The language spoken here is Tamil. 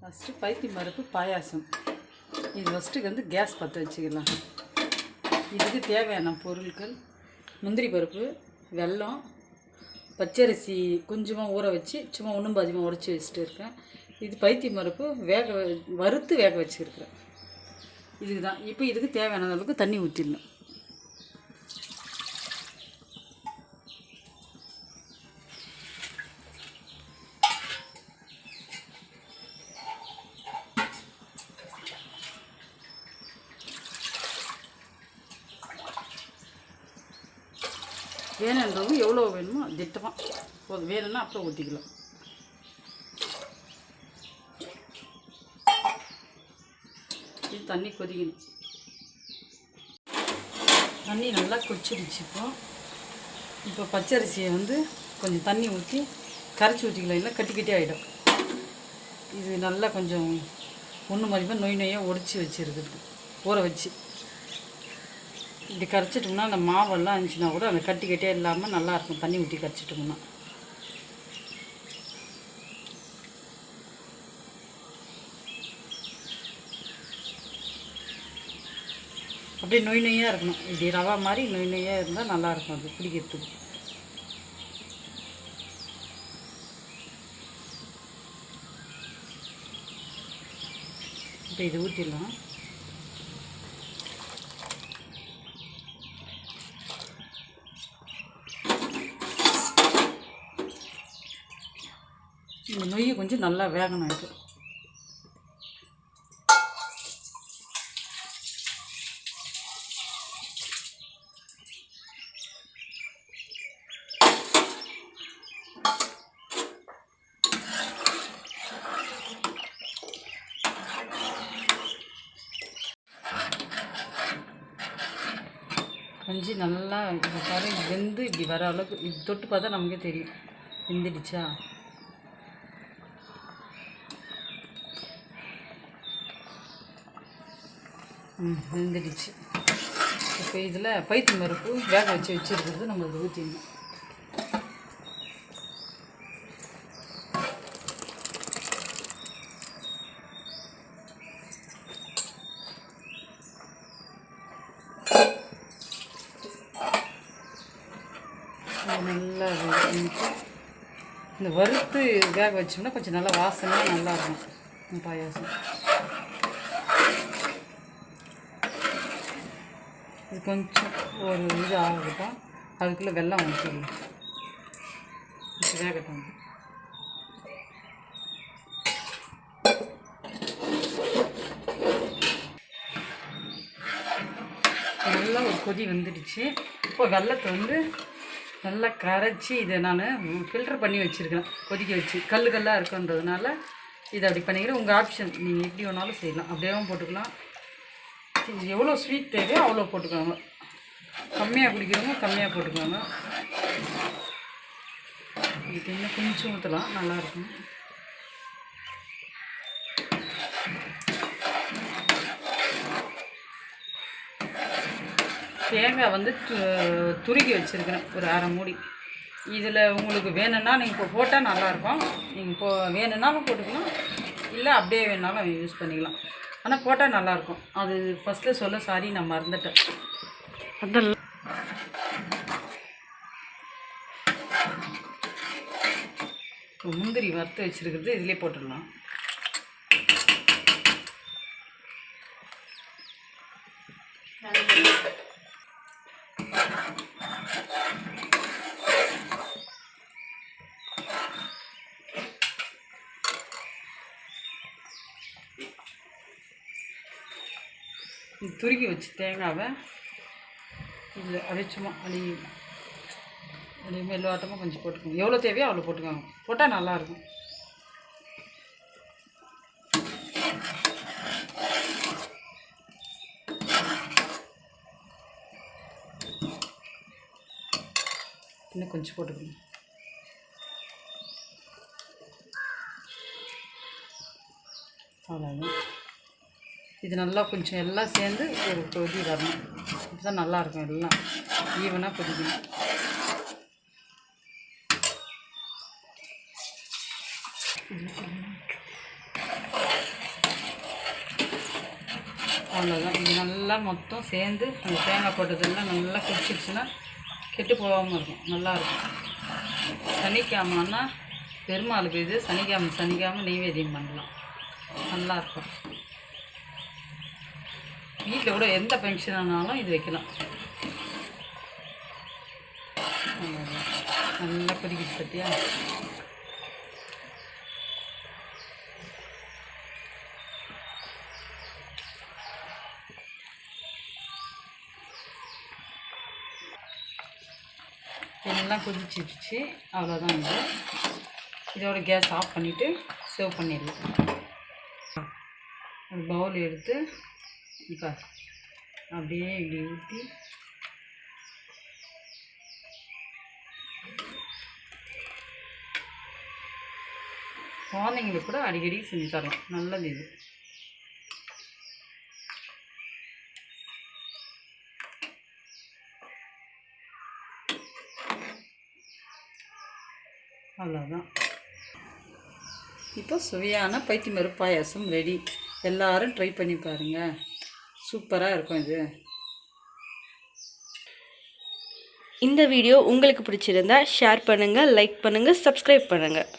ஃபஸ்ட்டு பைத்தியம் பருப்பு பாயாசம். இது ஃபஸ்ட்டுக்கு வந்து கேஸ் பற்ற வச்சுக்கலாம். இதுக்கு தேவையான பொருட்கள் முந்திரி பருப்பு, வெல்லம், பச்சரிசி கொஞ்சமாக ஊற வச்சு சும்மா ஒன்றும் பாதிமாக உடச்சி வச்சுட்டு இருக்கேன். இது பைத்தியம் பருப்பு வறுத்து வேக வச்சுருக்கிறேன். இதுக்கு தான். இப்போ இதுக்கு தேவையான அளவுக்கு தண்ணி ஊற்றிடணும். வேணுன்றவங்க எவ்வளோ வேணுமோ திட்டமாக போதும். வேணும்னா அப்புறம் ஊற்றிக்கலாம். இது தண்ணி கொதிக்கணும். தண்ணி நல்லா கொச்சிடுச்சு. இப்போ பச்சரிசியை வந்து கொஞ்சம் தண்ணி ஊற்றி கரைச்சி ஊற்றிக்கலாம், இல்லை கட்டி கட்டி ஆகிடும். இது நல்லா கொஞ்சம் ஒன்று மதிப்பாக நொய்யாக ஒடிச்சு வச்சுருக்குது. ஊற வச்சு இப்படி கரைச்சிட்டோம்னா அந்த மாவெல்லாம் இருந்துச்சுன்னா கூட அந்த கட்டி கட்டியாக இல்லாமல் நல்லாயிருக்கும். தண்ணி ஊற்றி கரைச்சிட்டோம்னா அப்படியே நொய்யாக இருக்கணும். இப்படி ரவா மாதிரி நொய்யாக இருந்தால் நல்லாயிருக்கும் அது பிடிக்கிறதுக்கு. இப்போ இது ஊற்றிடலாம். இந்த நொய்யை கொஞ்சம் நல்லா வேகணும். இது கஞ்சி நல்லா பாரு வெந்து இப்படி வர அளவுக்கு இது தொட்டு பார்த்தா நமக்கே தெரியும் வெந்துடுச்சா. வெந்துடுச்சு. இப்போ இதில் பைத்தியம் பருப்பு வேக வச்சுருக்கிறது நம்ம இதை ஊற்றிடணும். நல்லா இந்த வறுத்து வேக வச்சோம்னா கொஞ்சம் நல்லா வாசனையாக நல்லாயிருக்கும் பாயாசம். இது கொஞ்சம் ஒரு இது ஆகட்டும். அதுக்குள்ளே வெல்லம் ஊற்றிடலாம். வேகட்டும். நல்லா ஒரு கொதி வந்துடுச்சு. இப்போ வெல்லத்தை வந்து நல்லா கரைச்சி இதை நான் ஃபில்டர் பண்ணி வச்சுருக்கேன். கொதிக்க வச்சு கல்லாக இருக்குன்றதுனால இதை அப்படி பண்ணிக்கிறேன். உங்கள் ஆப்ஷன், நீங்கள் எப்படி வேணாலும் செய்யலாம். அப்படியேவும் போட்டுக்கலாம். எவ்வளோ ஸ்வீட் தேவையோ அவ்வளோ போட்டுக்கோங்க. கம்மியாக குடிக்கிறவங்க கம்மியாக போட்டுக்கோங்க. இதுக்கு இன்னும் கொஞ்சம் ஊற்றலாம், நல்லாயிருக்கும். தேங்காய் வந்து துருக்கி வச்சுருக்கிறேன் ஒரு அரை மூடி. இதில் உங்களுக்கு வேணும்னா நீங்கள் இப்போ போட்டால் நல்லாயிருக்கும். நீங்கள் வேணும்னாலும் போட்டுக்கலாம், இல்லை அப்படியே வேணுனாலும் யூஸ் பண்ணிக்கலாம். ஆனால் போட்டால் நல்லாயிருக்கும். அது ஃபஸ்ட்டில் சொல்ல சாரி, நான் மறந்துட்டேன். அதெல்லாம் முந்திரி வறுத்து வச்சுருக்கிறது இதிலே போட்டுடலாம். துருக்கி வச்சு தேங்காவை இதில் அரைச்சுமா அப்படியே மெல்லுவாட்டமாக கொஞ்சம் போட்டுக்கோங்க. எவ்வளோ தேவையோ அவ்வளோ போட்டுக்கோங்க. போட்டால் நல்லாயிருக்கும். இன்னும் கொஞ்சம் போட்டுக்கோங்க. அவ்வளோதான். இது நல்லா கொஞ்சம் எல்லாம் சேர்ந்து ஒரு கொதி வரணும். இப்போ தான் நல்லாயிருக்கும். எல்லாம் ஈவனாக கொதிக்கணும். அவ்வளோதான். இது நல்லா மொத்தம் சேர்ந்து அந்த தேங்காய் போட்டதெல்லாம் நல்லா குடிச்சிடுச்சுன்னா கெட்டு போகாமல் இருக்கும், நல்லாயிருக்கும். சனிக்கிழமைன்னா பெருமாளுக்கு இது சனிக்கிழமை நெய்வேத்தியம் பண்ணலாம், நல்லாயிருக்கும். வீட்டில் கூட எந்த ஃபங்க்ஷன் ஆனாலும் இது வைக்கலாம். நல்லா கொதிக்கிட்டு பார்த்தியா? எல்லாம் கொதிச்சிடுச்சு, அவ்வளோதான். இதோட கேஸ் ஆஃப் பண்ணிவிட்டு சர்வ் பண்ணிடலாம். ஒரு பவுல் எடுத்து இப்போ அப்படியே இப்படி ஊற்றி குழந்தைங்களுக்கு கூட அடிக்கடி செஞ்சு தரலாம், நல்லது இது. அவ்வளோதான். இப்போ சுவையான பைத்தியம்பருப்பு பாயாசம் ரெடி. எல்லாரும் ட்ரை பண்ணி பாருங்கள், சூப்பராக இருக்கும் இது. இந்த வீடியோ உங்களுக்கு பிடிச்சிருந்தா ஷேர் பண்ணுங்கள், லைக் பண்ணுங்கள், சப்ஸ்கிரைப் பண்ணுங்கள்.